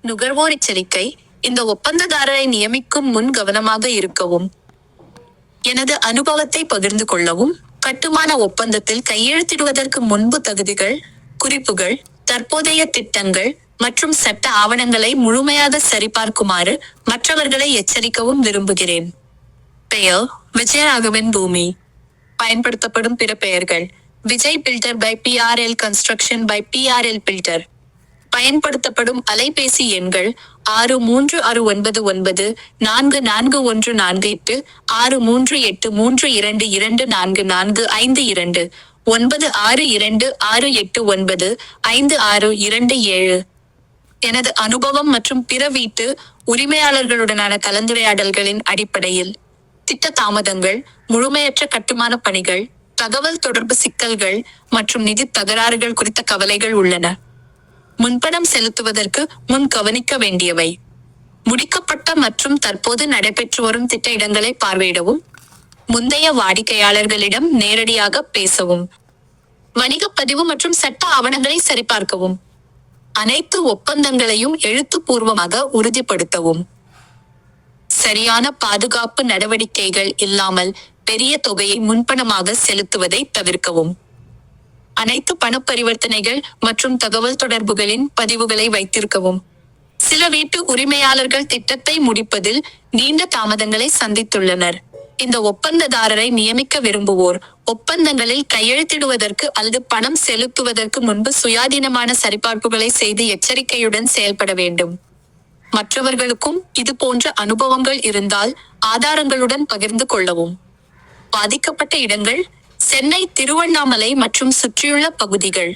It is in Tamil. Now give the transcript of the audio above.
நுகர்வோர் எச்சரிக்கை: இந்த ஒப்பந்ததாரரை நியமிக்கும் முன் கவனமாக இருக்கவும். எனது அனுபவத்தை பகிர்ந்து கொள்ளவும். கட்டுமான ஒப்பந்தத்தில் கையெழுத்திடுவதற்கு முன்பு தகுதிகள், குறிப்புகள், தற்போதைய திட்டங்கள் மற்றும் சட்ட ஆவணங்களை முழுமையாக சரிபார்க்குமாறு மற்றவர்களை எச்சரிக்கவும் விரும்புகிறேன். பெயர்: விஜயராகவன் பூமி. பயன்படுத்தப்படும் பிற பெயர்கள்: Vijay builder by PRL construction by PRL builder. பயன்படுத்தப்படும் அலைபேசி எண்கள்: 6399441448, 6383224452, 9626895627. எனது அனுபவம் மற்றும் பிற வீட்டு உரிமையாளர்களுடனான கலந்துரையாடல்களின் அடிப்படையில், திட்ட தாமதங்கள், முழுமையற்ற கட்டுமான பணிகள், தகவல் தொடர்பு சிக்கல்கள் மற்றும் நிதி தகராறுகள் குறித்த கவலைகள் உள்ளன. முன்பணம் செலுத்துவதற்கு முன் கவனிக்க வேண்டியவை: முடிக்கப்பட்ட மற்றும் தற்போது நடைபெற்று வரும் திட்ட இடங்களை பார்வையிடவும். முந்தைய வாடிக்கையாளர்களிடம் நேரடியாக பேசவும். வணிகப் பதிவு மற்றும் சட்ட ஆவணங்களை சரிபார்க்கவும். அனைத்து ஒப்பந்தங்களையும் எழுத்துப்பூர்வமாக உறுதிப்படுத்தவும். சரியான பாதுகாப்பு நடவடிக்கைகள் இல்லாமல் பெரிய தொகையை முன்பணமாக செலுத்துவதை தவிர்க்கவும். அனைத்து பண பரிவர்த்தனைகள் மற்றும் தகவல் தொடர்புகளின் பதிவுகளை வைத்திருக்கவும். சில வீட்டு உரிமையாளர்கள் திட்டத்தை முடிப்பதில் நீண்ட தாமதங்களை சந்தித்துள்ளனர். இந்த ஒப்பந்ததாரரை நியமிக்க விரும்புவோர், ஒப்பந்தங்களில் கையெழுத்திடுவதற்கு அல்லது பணம் செலுத்துவதற்கு முன்பு சுயாதீனமான சரிபார்ப்புகளை செய்து எச்சரிக்கையுடன் செயல்பட வேண்டும். மற்றவர்களுக்கும் இது போன்ற அனுபவங்கள் இருந்தால் ஆதாரங்களுடன் பகிர்ந்து கொள்ளவும். பாதிக்கப்பட்ட இடங்கள்: சென்னை, திருவண்ணாமலை மற்றும் சுற்றியுள்ள பகுதிகள்.